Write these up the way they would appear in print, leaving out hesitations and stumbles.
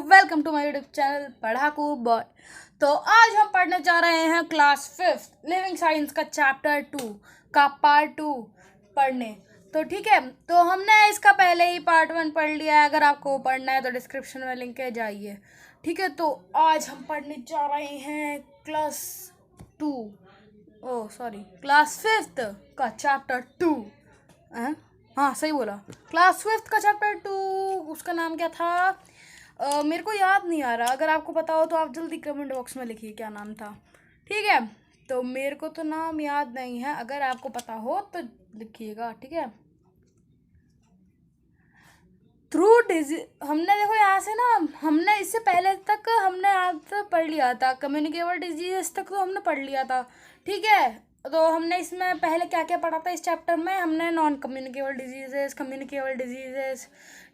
Welcome to my YouTube channel Padhaku boy. तो आज हम पढ़ने जा रहे हैं क्लास 5 लिविंग साइंस का चैप्टर 2 का पार्ट 2 पढ़ने। तो ठीक है, तो हमने इसका पहले ही पार्ट 1 पढ़ लिया है। अगर आपको पढ़ना है तो डिस्क्रिप्शन में लिंक है, जाइए। ठीक है, तो आज हम पढ़ने जा रहे हैं क्लास 5 का चैप्टर 2। हाँ सही बोला, क्लास 5 का चैप्टर 2। उसका नाम क्या था? मेरे को याद नहीं आ रहा। अगर आपको पता हो तो आप जल्दी कमेंट बॉक्स में लिखिए क्या नाम था। ठीक है, तो मेरे को तो नाम याद नहीं है, अगर आपको पता हो तो लिखिएगा। ठीक है, थ्रू डिजीज हमने देखो यहाँ से ना, हमने इससे पहले तक हमने आज तक पढ़ लिया था। कम्युनिकेबल डिजीज तक तो हमने पढ़ लिया था। ठीक है, तो हमने इसमें पहले क्या क्या पढ़ा था इस चैप्टर में? हमने non communicable diseases, communicable diseases,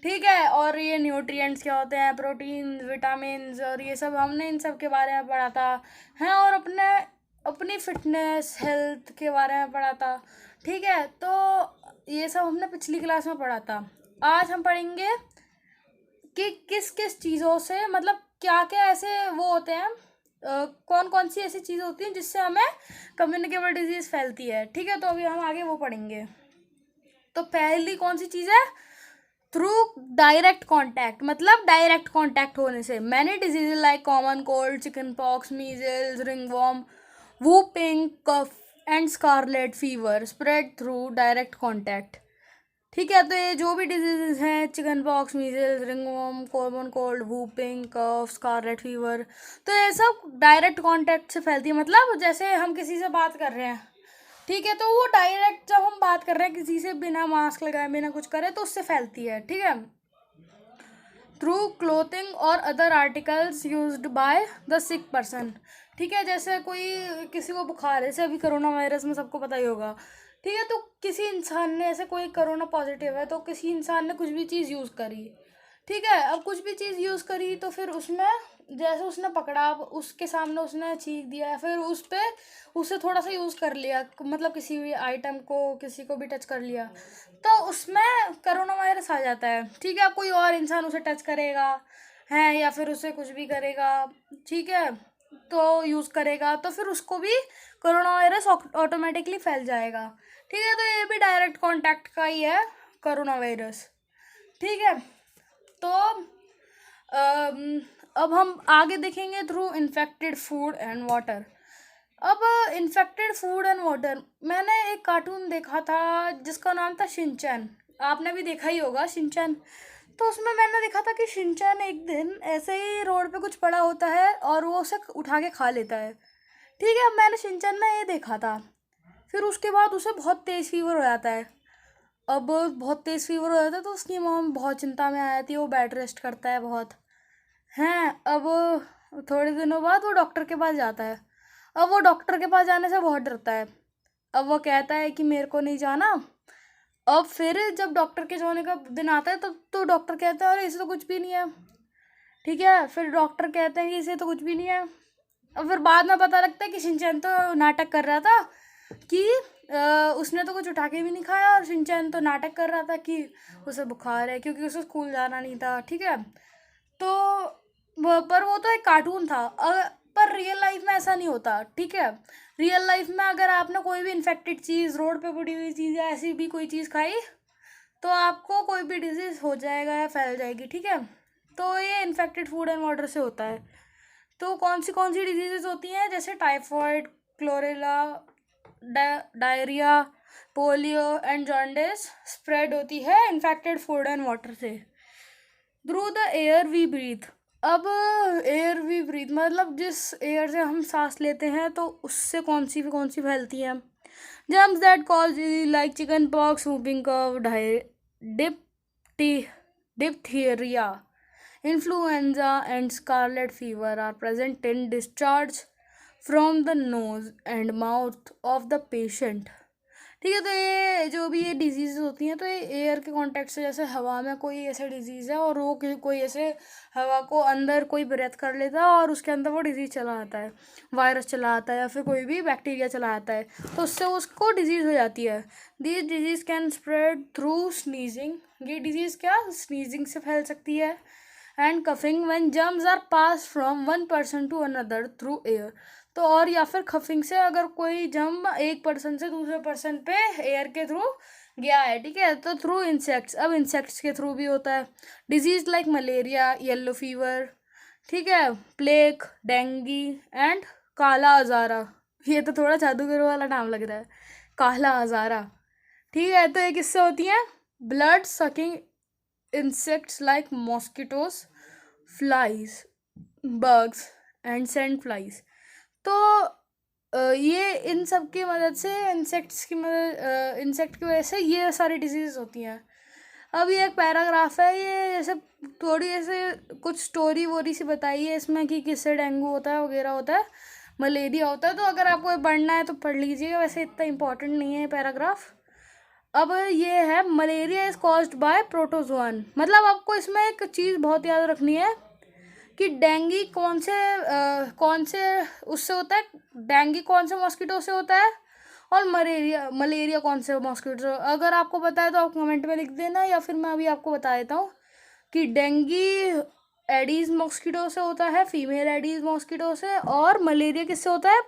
ठीक है, और ये न्यूट्रिएंट्स क्या होते हैं, प्रोटीन, विटामिन और ये सब, हमने इन सब के बारे में पढ़ा था हैं। और अपनी फिटनेस हेल्थ के बारे में पढ़ा था। ठीक है, तो ये सब हमने पिछली क्लास में पढ़ा था। आज हम पढ़ेंगे कि किस किस चीज़ों से, मतलब क्या क्या ऐसे वो होते हैं, कौन कौन सी ऐसी चीज़ होती हैं जिससे हमें कम्युनिकेबल डिजीज़ फैलती है। ठीक है, तो अभी हम आगे वो पढ़ेंगे। तो पहली कौन सी चीज़ है? थ्रू डायरेक्ट कांटेक्ट, मतलब डायरेक्ट कांटेक्ट होने से। Many disease like common cold, chicken pox, measles, ringworm, whooping cough and scarlet fever spread through direct contact. ठीक है, तो ये जो भी डिजीज़ हैं, chicken pox, measles, ringworm, common cold, whooping cough, scarlet fever, तो ये सब डायरेक्ट कांटेक्ट से फैलती है। मतलब जैसे हम किसी से बात कर रहे हैं, ठीक है, तो वो डायरेक्ट जब हम बात कर रहे हैं किसी से, बिना मास्क लगाए, बिना कुछ करे, तो उससे फैलती है। ठीक है, थ्रू क्लोथिंग और other articles used by the sick person. ठीक है, जैसे कोई किसी को बुखार है, जैसे अभी कोरोना वायरस में सबको पता ही होगा। ठीक है, तो किसी इंसान ने, ऐसे कोई कोरोना पॉजिटिव है, तो किसी इंसान ने कुछ भी चीज़ यूज़ करी। ठीक है, अब कुछ भी चीज़ यूज़ करी तो फिर उसमें जैसे उसने पकड़ा, उसके सामने उसने छींक दिया, फिर उस पर उससे थोड़ा सा यूज़ कर लिया, मतलब किसी भी आइटम को, किसी को भी टच कर लिया, तो उसमें कोरोना वायरस आ जाता है। ठीक है, कोई और इंसान उसे टच करेगा है, या फिर उसे कुछ भी करेगा, ठीक है, तो यूज़ करेगा, तो फिर उसको भी कोरोना वायरस ऑटोमेटिकली फैल जाएगा। ठीक है, तो ये भी डायरेक्ट कांटेक्ट का ही है कोरोना वायरस। ठीक है, तो अब हम आगे देखेंगे through infected food and water. अब इन्फेक्टेड फूड एंड वाटर, मैंने एक कार्टून देखा था जिसका नाम था शिनचैन। आपने भी देखा ही होगा शिनचैन। तो उसमें मैंने देखा था कि शिनचैन एक दिन ऐसे ही रोड पे कुछ पड़ा होता है और वो उसे उठा के खा लेता है। ठीक है, मैंने शिनचैन में ये देखा था। फिर उसके बाद उसे बहुत तेज़ फीवर हो जाता है। अब बहुत तेज़ फीवर हो जाता है तो उसकी मॉम बहुत चिंता में आ जाती है, वो बेड रेस्ट करता है बहुत हैं। अब थोड़े दिनों बाद वो डॉक्टर के पास जाता है। अब वो डॉक्टर के पास जाने से बहुत डरता है। अब वो कहता है कि मेरे को नहीं जाना। अब फिर जब डॉक्टर के जाने का दिन आता है तब तो डॉक्टर कहता है अरे इसे तो कुछ भी नहीं है। ठीक है, फिर डॉक्टर कहते हैं कि इसे तो कुछ भी नहीं है। अब फिर बाद में पता लगता है कि शिनचैन तो नाटक कर रहा था कि उसने तो कुछ उठा के भी नहीं खाया, और शिनचैन तो नाटक कर रहा था कि उसे बुखार है, क्योंकि उसे स्कूल जाना नहीं था। ठीक है, तो पर वो तो एक कार्टून था। पर रियल लाइफ में ऐसा नहीं होता। ठीक है, रियल लाइफ में अगर आपने कोई भी इन्फेक्टेड चीज़, रोड पे पड़ी हुई चीज़ या ऐसी भी कोई चीज़ खाई, तो आपको कोई भी डिजीज़ हो जाएगा या फैल जाएगी। ठीक है, तो ये इन्फेक्टेड फूड एंड वाटर से होता है। तो कौन सी डिजीज़ेस होती हैं? जैसे typhoid, cholera, diarrhoea, polio and jaundice spread होती है इन्फेक्टेड फूड एंड वाटर से through the air we breathe. अब एयर वी ब्रीथ मतलब जिस एयर से हम सांस लेते हैं, तो उससे कौन सी फैलती हैं? Germs that cause like chicken pox, whooping cough, diphtheria, influenza and scarlet fever are present in discharge from the nose and mouth of the patient। ठीक है, तो ये जो भी ये डिजीज़ होती हैं, तो ये एयर के कांटेक्ट से, जैसे हवा में कोई ऐसे डिजीज़ है और वो कोई ऐसे हवा को अंदर कोई ब्रेथ कर लेता है और उसके अंदर वो डिजीज़ चला आता है, वायरस चला आता है या फिर कोई भी बैक्टीरिया चला आता है, तो उससे उसको डिजीज़ हो जाती है। This disease can spread through sneezing. ये डिजीज़ क्या स्नीजिंग से फैल सकती है। And coughing when germs are pass from one person to another through air. तो और या फिर खफिंग से अगर कोई जम एक पर्सन से दूसरे पर्सन पे एयर के थ्रू गया है, ठीक है, तो थ्रू इंसेक्ट्स। अब इंसेक्ट्स के थ्रू भी होता है। Disease like malaria, yellow fever, ठीक है, प्लेग, डेंगी एंड काला आजारा। ये तो थोड़ा जादूगर वाला नाम लग रहा है, काला आजारा, ठीक है। तो ये किससे होती हैं? Blood sucking insects like mosquitoes, flies, bugs and sand flies. तो ये इन सब की मदद से, इंसेक्ट की वजह से ये सारी डिजीज़ होती हैं। अब ये एक पैराग्राफ है, ये जैसे थोड़ी ऐसे कुछ स्टोरी वोरी सी बताई है इसमें कि किससे डेंगू होता है वगैरह होता है, मलेरिया होता है। तो अगर आपको पढ़ना है तो पढ़ लीजिएगा, वैसे इतना इंपॉर्टेंट नहीं है ये पैराग्राफ। अब ये है malaria is caused by protozoan. मतलब आपको इसमें एक चीज़ बहुत याद रखनी है कि डेंगी कौन से उससे होता है, डेंगी कौन से मॉस्किटो से होता है, और मलेरिया कौन से मॉस्किटो से। अगर आपको पता है तो आप कमेंट में लिख देना, या फिर मैं अभी आपको बता देता हूँ कि डेंगी एडीज मॉस्किटो से होता है, फीमेल एडीज मॉस्किटो से, और मलेरिया किससे होता है?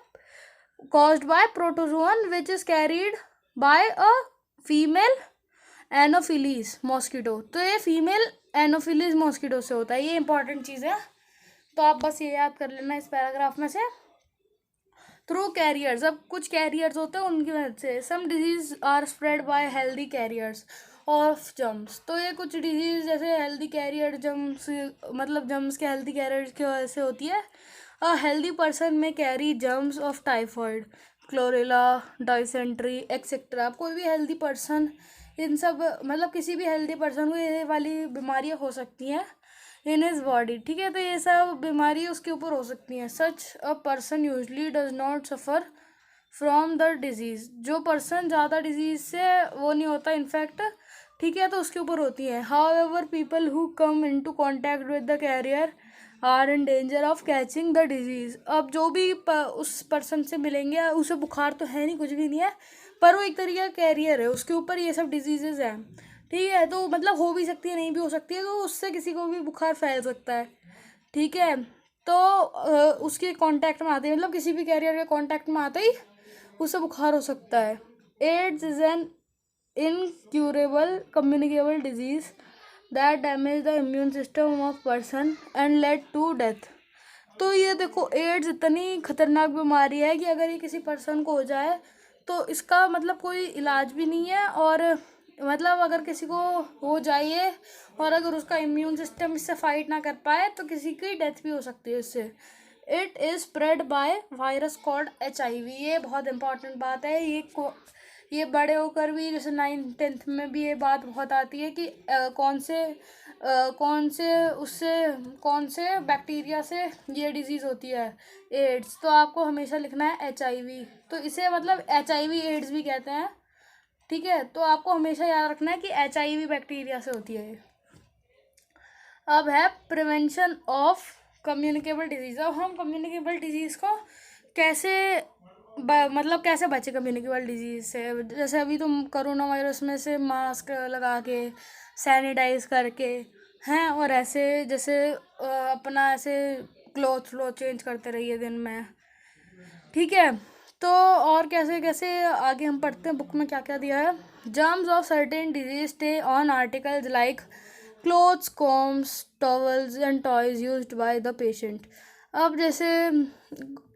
Caused by protozoan which is carried bye a female anopheles mosquito. तो ये फीमेल एनोफिलीज मॉस्किटो से होता है, ये इंपॉर्टेंट चीज़ है। तो आप बस ये याद कर लेना इस पैराग्राफ में से। थ्रू कैरियर्स, अब कुछ कैरियर्स होते हैं उनकी वजह से। Some disease are spread by healthy carriers of germs. तो ये कुछ डिजीज जैसे हेल्दी कैरियर जम्स, मतलब जम्स के हेल्दी कैरियर्स की वजह से होती है। अ हेल्दी पर्सन में carry germs of typhoid, cholera, dysentery etcetera. कोई भी हेल्दी पर्सन, इन सब मतलब किसी भी हेल्दी पर्सन को ये वाली बीमारियाँ हो सकती हैं इन हिज बॉडी, ठीक है। तो ये सब बीमारी उसके ऊपर हो सकती हैं। Such a person usually does not suffer from the disease. जो पर्सन ज़्यादा डिजीज़ से वो नहीं होता इन्फेक्ट, ठीक है, तो उसके ऊपर होती है। However people who come into contact with the carrier are in danger of catching the disease. अब जो भी उस पर्सन से मिलेंगे, उसे बुखार तो है नहीं, कुछ भी नहीं है, पर वो एक तरीके का कैरियर है, उसके ऊपर ये सब डिजीज़ेज हैं, ठीक है। तो मतलब हो भी सकती है, नहीं भी हो सकती है, तो उससे किसी को भी बुखार फैल सकता है, ठीक है। तो उसके कांटेक्ट में आते ही, मतलब किसी भी कैरियर के कांटेक्ट में आते ही उसे बुखार हो सकता है। AIDS is an incurable communicable disease that damage the immune system of person and led to death. तो ये देखो, एड्स इतनी खतरनाक बीमारी है कि अगर ये किसी पर्सन को हो जाए तो इसका मतलब कोई इलाज भी नहीं है, और मतलब अगर किसी को हो जाए और अगर उसका इम्यून सिस्टम इससे फाइट ना कर पाए तो किसी की डेथ भी हो सकती है इससे। It is spread by virus called HIV। ये बहुत इंपॉर्टेंट बात है। ये बड़े होकर भी जैसे 9th-10th में भी ये बात बहुत आती है कि कौन से बैक्टीरिया से ये डिजीज़ होती है, एड्स। तो आपको हमेशा लिखना है HIV। तो इसे मतलब HIV एड्स भी कहते हैं, ठीक है। तो आपको हमेशा याद रखना है कि HIV बैक्टीरिया से होती है। अब है प्रिवेंशन ऑफ कम्युनिकेबल डिजीज़। अब हम कम्युनिकेबल डिजीज़ को कैसे मतलब कैसे बचे कम्युनिकेबल डिजीज़ से। जैसे अभी तुम कोरोना वायरस में से मास्क लगा के, सैनिटाइज करके हैं, और ऐसे जैसे अपना ऐसे क्लोथ चेंज करते रहिए दिन में, ठीक है। तो और कैसे कैसे आगे हम पढ़ते हैं बुक में क्या क्या दिया है। Germs of certain disease stay on articles like clothes, combs, towels and toys used by the patient. अब जैसे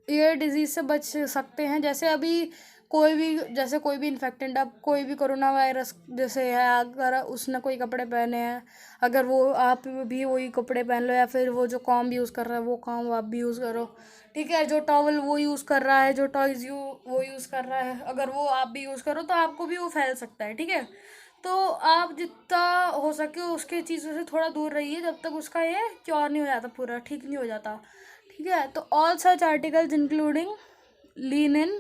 ये डिजीज़ से बच सकते हैं, जैसे अभी कोई भी इन्फेक्टेड, अब कोई भी कोरोना वायरस जैसे है, अगर उसने कोई कपड़े पहने हैं, अगर वो आप भी वही कपड़े पहन लो, या फिर वो जो कॉम यूज़ कर रहा है वो कॉम आप भी यूज़ करो, ठीक है। जो टॉवल वो यूज़ कर रहा है, जो टॉयज़ वो यूज़ कर रहा है, अगर वो आप भी यूज़ करो तो आपको भी वो फैल सकता है, ठीक है। तो आप जितना हो सके उसके चीज़ों से थोड़ा दूर रहिए जब तक उसका ये क्योर नहीं हो जाता, पूरा ठीक नहीं हो जाता, ठीक है। तो all such articles including linen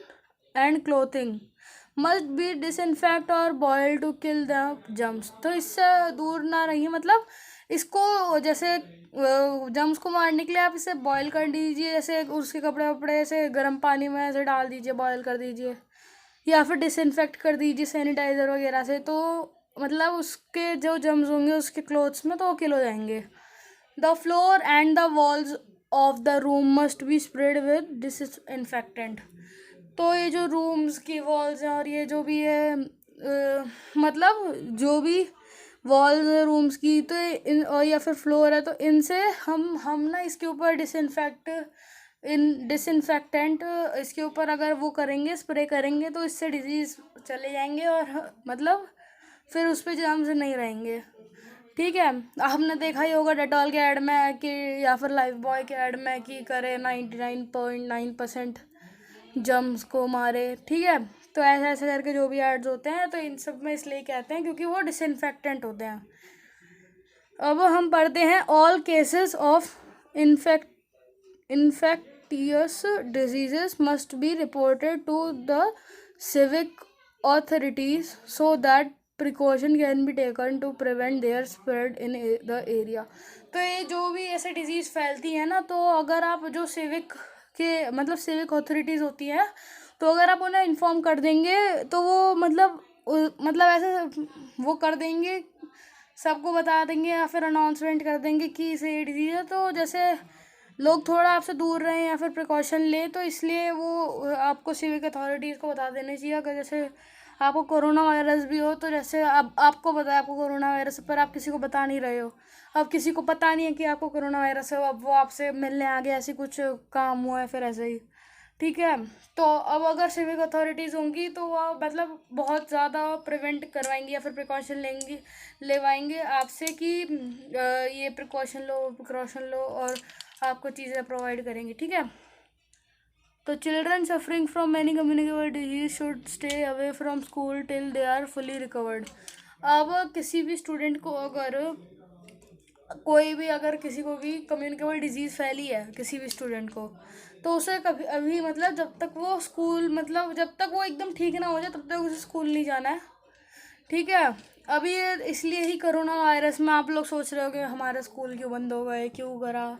and clothing must be disinfect और boil to kill the germs. तो इससे दूर ना रहिए, मतलब इसको जैसे जम्स को मारने के लिए आप इसे बॉयल कर दीजिए, जैसे उसके कपड़े वपड़े ऐसे गर्म पानी में ऐसे डाल दीजिए, बॉयल कर दीजिए, या फिर डिसइंफेक्ट कर दीजिए सैनिटाइज़र वगैरह से। तो मतलब उसके जो जम्स होंगे उसके क्लोथ्स में तो वो किल हो जाएंगे, the floor and the walls of the room must be spread with disinfectant. तो ये जो रूम्स की वॉल्स हैं और ये जो भी है मतलब जो भी वॉल्स रूम्स की, तो इन और या फिर फ्लोर है, तो इनसे हम ना इसके ऊपर डिसइंफेक्टेंट इसके ऊपर अगर वो करेंगे, स्प्रे करेंगे, तो इससे डिजीज़ चले जाएंगे और मतलब फिर उस पर जर्म्स नहीं रहेंगे। ठीक है, हमने देखा ही होगा डेटॉल के ऐड में कि या फिर लाइफ बॉय के ऐड में कि करे 99.9% जर्म्स को मारे। ठीक है, तो ऐसे ऐसे करके जो भी एड्स होते हैं तो इन सब में इसलिए कहते हैं क्योंकि वो डिसइंफेक्टेंट होते हैं। अब हम पढ़ते हैं all cases of infectious diseases must be reported to the civic authorities so that precaution can be taken to prevent their spread in the area। तो ये जो भी ऐसे डिजीज़ फैलती है ना, तो अगर आप जो सिविक के मतलब सिविक अथॉरिटीज़ होती हैं, तो अगर आप उन्हें इन्फॉर्म कर देंगे तो वो मतलब ऐसे वो कर देंगे, सबको बता देंगे या फिर अनाउंसमेंट कर देंगे कि इसे डिजीज़ है, तो जैसे लोग थोड़ा आपसे दूर रहें या फिर प्रिकॉशन लें, तो इसलिए वो आपको सिविक अथॉरिटीज़ को बता देने चाहिए। अगर जैसे आपको कोरोना वायरस भी हो, तो जैसे अब आपको पता है आपको कोरोना वायरस, पर आप किसी को बता नहीं रहे हो, अब किसी को पता नहीं है कि आपको कोरोना वायरस है, अब वो आपसे मिलने आ गया, ऐसी कुछ काम हुआ है फिर ऐसे ही। ठीक है, तो अब अगर सिविक अथॉरिटीज़ होंगी तो वो मतलब बहुत ज़्यादा प्रिवेंट करवाएंगी या फिर प्रिकॉशन लेवाएंगे आपसे कि ये प्रिकॉशन लो और आपको चीज़ें प्रोवाइड करेंगे। ठीक है, तो children suffering from many communicable disease should stay away from school till they are fully recovered. अब किसी भी स्टूडेंट को अगर किसी को भी कम्युनिकेबल डिजीज़ फैली है किसी भी स्टूडेंट को, तो उसे कभी अभी मतलब जब तक वो स्कूल मतलब जब तक वो एकदम ठीक ना हो जाए तब तक उसे स्कूल नहीं जाना है। ठीक है, अभी ये इसलिए ही कोरोना वायरस में आप लोग सोच रहे हो कि हमारे स्कूल क्यों बंद हो गए, क्यों करा।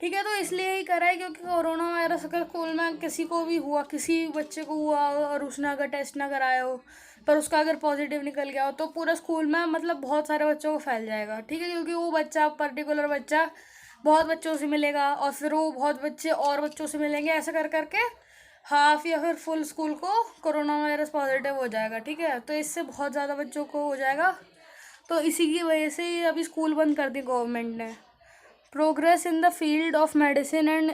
ठीक है, तो इसलिए ही करा है क्योंकि कोरोना वायरस अगर स्कूल में किसी को भी हुआ, किसी बच्चे को हुआ और उसने अगर टेस्ट ना कराया हो पर उसका अगर पॉजिटिव निकल गया हो, तो पूरा स्कूल में मतलब बहुत सारे बच्चों को फैल जाएगा। ठीक है, क्योंकि वो बच्चा पर्टिकुलर बच्चा बहुत बच्चों से मिलेगा और फिर वो बहुत बच्चे और बच्चों से मिलेंगे, ऐसा कर करके हाफ या फिर फुल स्कूल को कोरोना वायरस पॉजिटिव हो जाएगा। ठीक है, तो इससे बहुत ज़्यादा बच्चों को हो जाएगा, तो इसी की वजह से ही अभी स्कूल बंद कर दी गवर्नमेंट ने। Progress in the field of medicine and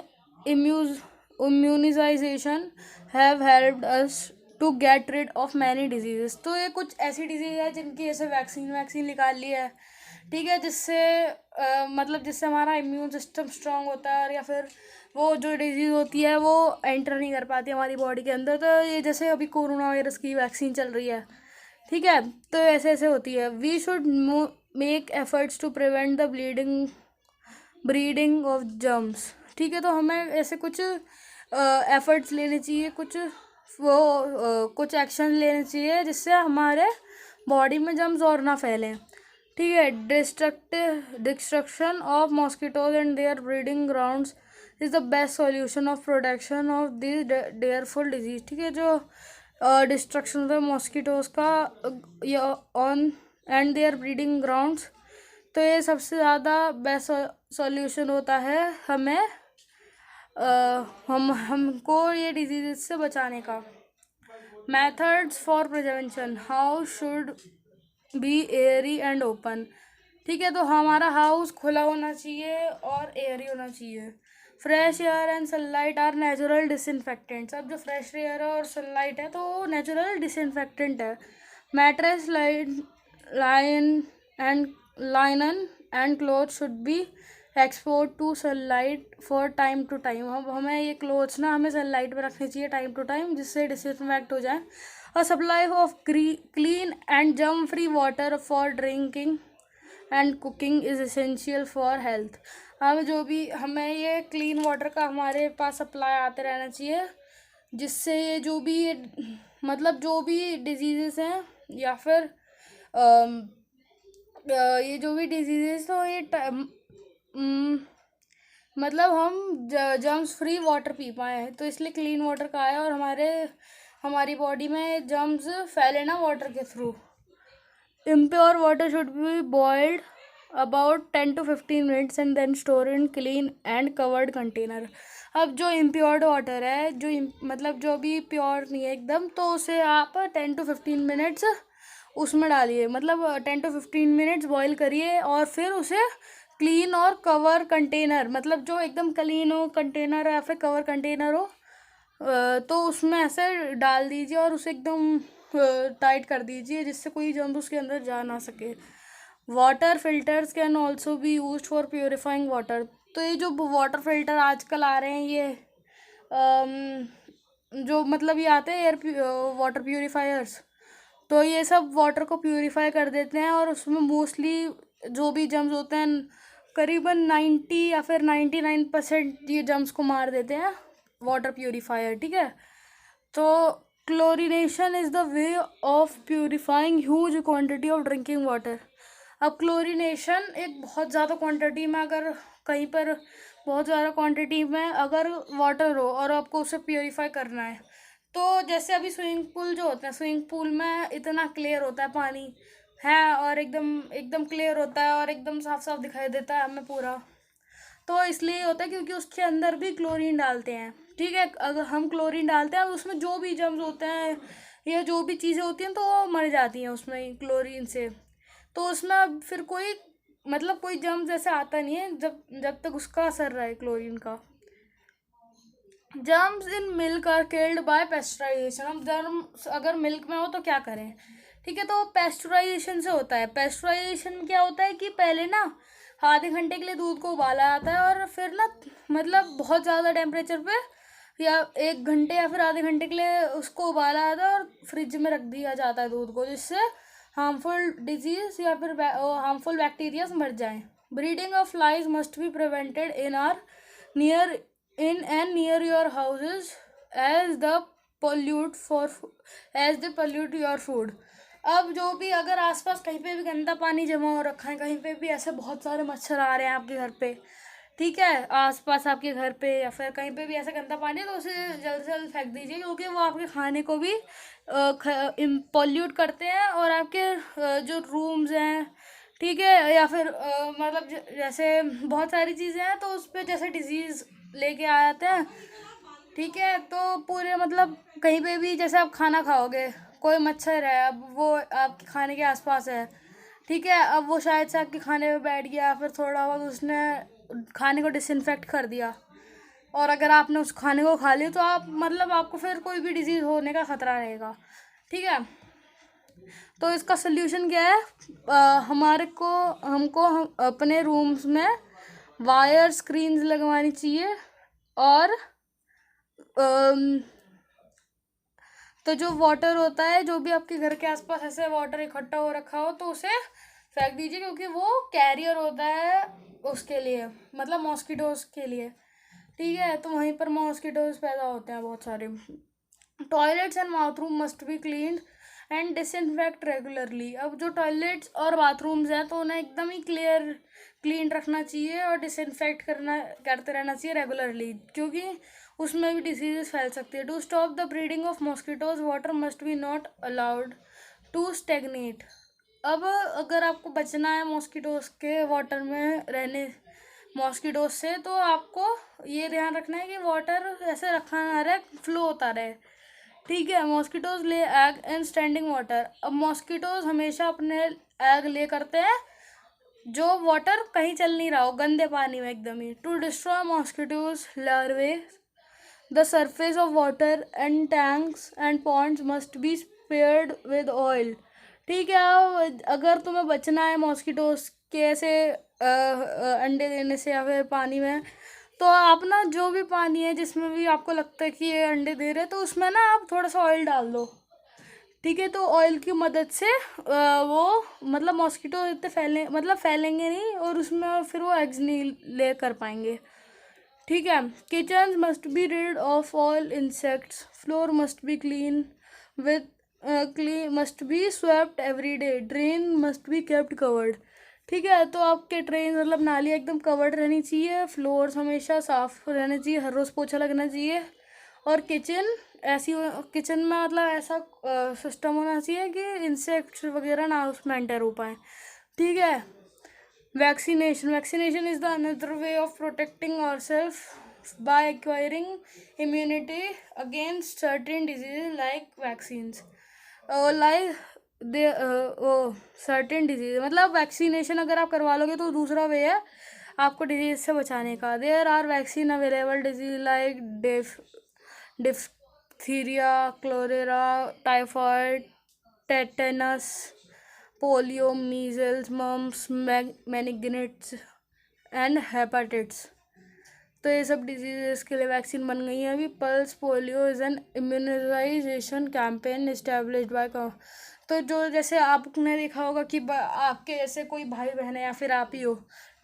immunization have helped us to get rid of many diseases. तो ये कुछ ऐसी डिजीज़ है जिनकी ऐसे वैक्सीन निकाल ली है। ठीक है, जिससे मतलब जिससे हमारा इम्यून सिस्टम स्ट्रांग होता है, या फिर वो जो डिजीज़ होती है वो एंटर नहीं कर पाती हमारी बॉडी के अंदर। तो ये जैसे अभी कोरोना वायरस की वैक्सीन चल रही है। ठीक है, तो ऐसे ऐसे होती है। We should make efforts to prevent the breeding of germs. ठीक है, तो हमें ऐसे कुछ एफर्ट्स लेने चाहिए, कुछ एक्शन लेने चाहिए जिससे हमारे बॉडी में जर्म्स और ना फैलें। ठीक है, destruction of mosquitoes and their breeding grounds is the best solution of protection of this dreadful disease. ठीक है, जो डिस्ट्रक्शन ऑफ मॉस्किटोज का on and their breeding grounds, तो ये सबसे ज़्यादा बेस्ट सॉल्यूशन होता है हमें हमको ये डिजीज़ से बचाने का। Methods for prevention, how should be Airy and open. ठीक है, तो हमारा हाउस खुला होना चाहिए और एयरी होना चाहिए। Fresh air and sunlight are natural disinfectants. अब जो फ्रेश एयर और सनलाइट है तो वो नेचुरल डिसइंफेक्टेंट है। Mattress linen and cloth should be expose to sunlight for time to time. अब हमें ये क्लोथ्स ना हमें सनलाइट में रखनी चाहिए टाइम टू टाइम, जिससे डिसइंफेक्ट हो जाए। और supply of clean and germ free water for drinking and cooking is essential for health. अब जो भी हमें ये क्लीन वाटर का हमारे पास सप्लाई आते रहना चाहिए, जिससे ये जो भी डिजीज़ेस हैं या फिर ये जो भी डिजीज़ेस तो ये मतलब हम जर्म्स फ्री वाटर पी पाएँ, तो इसलिए क्लीन वाटर का आया और हमारी बॉडी में जर्म्स फैले ना वाटर के through. Impure water should be boiled about 10 to 15 minutes and then store in clean and covered container। अब जो इम्प्योर्ड वाटर है, जो मतलब जो भी प्योर नहीं है एकदम, तो उसे आप 10 to 15 मिनट्स उसमें डालिए, मतलब 10 to 15 मिनट्स बॉईल करिए और फिर उसे क्लीन और कवर कंटेनर, मतलब जो एकदम क्लीन हो कंटेनर या फिर कवर कंटेनर हो, तो उसमें ऐसे डाल दीजिए और उसे एकदम टाइट कर दीजिए जिससे कोई जर्म उसके अंदर जा ना सके। Water filters can also be use for purifying water. तो ये जो वाटर फिल्टर आजकल आ रहे हैं, ये जो मतलब ये आते हैं एयर वाटर प्योरीफायर्स, तो ये सब वाटर को प्योरीफाई कर देते हैं और उसमें मोस्टली जो भी जम्स होते हैं करीबन 90 या फिर 99% ये जम्स को मार देते हैं वाटर प्योरीफायर। ठीक है, तो chlorination is the way of purifying huge quantity of drinking water. अब क्लोरीनेशन एक बहुत ज़्यादा क्वांटिटी में, अगर कहीं पर बहुत ज़्यादा क्वांटिटी में अगर वाटर हो और आपको उसे प्योरीफाई करना है, तो जैसे अभी स्विमिंग पूल जो होते हैं, स्विमिंग पूल में इतना क्लियर होता है पानी है और एकदम एकदम क्लियर होता है और एकदम साफ साफ दिखाई देता है हमें पूरा, तो इसलिए होता है क्योंकि उसके अंदर भी क्लोरीन डालते हैं। ठीक है, अगर हम क्लोरीन डालते हैं उसमें जो भी जम्स होते हैं या जो भी चीज़ें होती हैं तो वो मर जाती हैं उसमें क्लोरीन से। तो उसमें अब फिर कोई मतलब कोई जम्स जैसे आता नहीं है जब जब तक उसका असर रहे क्लोरीन का। Germs in milk are killed by pasteurization. अब जर्म्स अगर मिल्क में हो तो क्या करें? ठीक है, तो पेस्चराइजेशन से होता है। पेस्चराइजेशन क्या होता है कि पहले ना आधे घंटे के लिए दूध को उबाला जाता है और फिर ना मतलब बहुत ज़्यादा टेम्परेचर पे या 1 घंटे या फिर आधे घंटे के लिए उसको उबाला जाता है और फ्रिज में रख दिया जाता है दूध को, जिससे हार्मफुल डिजीज या फिर हार्मफुल बैक्टीरियाज मर जाएं। Breeding of flies must be prevented in are near in and near your houses as the pollute for as they pollute your food। अब जो भी अगर आसपास कहीं पे भी गंदा पानी जमा हो रखा है, कहीं पे भी ऐसे बहुत सारे मच्छर आ रहे हैं आपके घर पे, ठीक है, आसपास आपके घर पे या फिर कहीं पे भी ऐसा गंदा पानी है, तो उसे जल्द से जल्द फेंक दीजिए क्योंकि वो आपके खाने को भी पॉल्यूट करते हैं और आपके जो रूम्स हैं, ठीक है, या फिर मतलब जैसे बहुत सारी चीज़ें हैं तो उस पर जैसे डिजीज़ लेके आ जाते हैं। ठीक है, तो पूरे मतलब कहीं पे भी जैसे आप खाना खाओगे, कोई मच्छर है, अब वो आपके खाने के आसपास है, ठीक है, अब वो शायद से आपके खाने में बैठ गया, फिर थोड़ा बहुत उसने खाने को डिसइंफेक्ट कर दिया और अगर आपने उस खाने को खा लिया तो आप मतलब आपको फिर कोई भी डिजीज़ होने का ख़तरा रहेगा। ठीक है, तो इसका सल्यूशन क्या है? हमको हम अपने रूम्स में वायर स्क्रीन्स लगवानी चाहिए और तो जो वाटर होता है, जो भी आपके घर के आसपास ऐसे वाटर इकट्ठा हो रखा हो तो उसे फेंक दीजिए क्योंकि वो कैरियर होता है उसके लिए, मतलब मॉस्किटोज के लिए। ठीक है, तो वहीं पर मॉस्किटोज पैदा होते हैं बहुत सारे। Toilets and bathroom must be cleaned and disinfect regularly. अब जो टॉयलेट्स और बाथरूम्स हैं तो उन्हें एकदम ही क्लीन रखना चाहिए और डिसइंफेक्ट करते रहना चाहिए रेगुलरली क्योंकि उसमें भी डिसीजेस फैल सकती है। To stop the breeding of mosquitoes water must be not allowed to stagnate. अब अगर आपको बचना है मॉस्किटोज के वाटर में रहने मॉस्किटोज से, तो आपको ये ध्यान रखना है कि वाटर ऐसे रखा ना रहे, फ्लो होता रहे। ठीक है, मॉस्किटोज ले एग इन स्टैंडिंग वाटर। अब मॉस्किटोज हमेशा अपने एग ले करते हैं जो वाटर कहीं चल नहीं रहा हो, गंदे पानी में एकदम ही। To destroy mosquitoes larvae the surface of water and tanks and ponds must be sprayed with oil. ठीक है, अब अगर तुम्हें बचना है मॉस्किटोज के ऐसे अंडे देने से या फिर पानी में, तो आप ना जो भी पानी है जिसमें भी आपको लगता है कि ये अंडे दे रहे हैं तो उसमें ना आप थोड़ा सा ऑयल डाल दो। ठीक है, तो ऑयल की मदद से वो मतलब मॉस्किटो इतने फैलेंगे नहीं और उसमें फिर वो एग्स नहीं ले कर पाएंगे। ठीक है, kitchen must be rid of all insects, floor must be clean with must be swept every day, drain must be kept covered. ठीक है, तो आपके ड्रेन मतलब नाली एकदम कवर्ड रहनी चाहिए, फ्लोर्स हमेशा साफ रहने चाहिए, हर रोज़ पोछा लगना चाहिए और किचन में मतलब ऐसा सिस्टम होना चाहिए कि इंसेक्ट्स वगैरह ना उसमें एंटर हो पाए। ठीक है, Vaccination is the another way of protecting ourselves by acquiring immunity against certain diseases like vaccines. Like they certain disease, मतलब वैक्सीनेशन अगर आप करवा लोगे तो दूसरा वे है आपको डिजीज से बचाने का. There are vaccine available disease like diphtheria, cholera, typhoid, tetanus, polio, measles, mumps, meningitis and hepatitis. तो ये सब डिजीज़ के लिए वैक्सीन बन गई है अभी. Pulse polio is an immunization campaign established by. तो जो जैसे आपने देखा होगा कि आपके जैसे कोई भाई बहन है या फिर आप ही हो,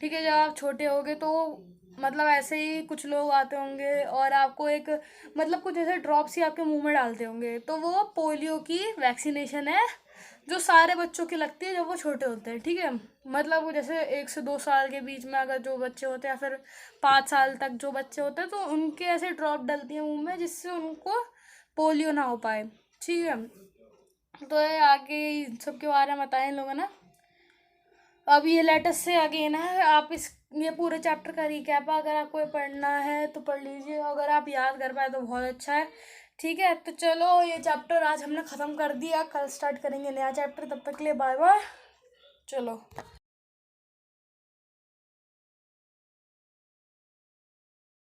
ठीक है, जब आप छोटे होगे तो मतलब ऐसे ही कुछ लोग आते होंगे और आपको एक मतलब कुछ ऐसे ड्रॉप्स ही आपके मुंह में डालते होंगे, तो वो पोलियो की वैक्सीनेशन है जो सारे बच्चों की लगती है जब वो छोटे होते हैं. ठीक है, मतलब वो जैसे 1 से 2 साल के बीच में अगर जो बच्चे होते हैं या फिर 5 साल तक जो बच्चे होते हैं तो उनके ऐसे ड्रॉप डलती है मुंह में जिससे उनको पोलियो ना हो पाए. ठीक है, तो ये आगे इन सब के बारे में बताएं इन लोगों ने. अब ये लेटेस्ट से अगेन है, आप इस ये पूरे चैप्टर का रिकैप अगर आपको पढ़ना है तो पढ़ लीजिए, अगर आप याद कर पाए तो बहुत अच्छा है. ठीक है, तो चलो ये चैप्टर आज हमने ख़त्म कर दिया, कल स्टार्ट करेंगे नया चैप्टर. तब तक के लिए बाय बाय. चलो.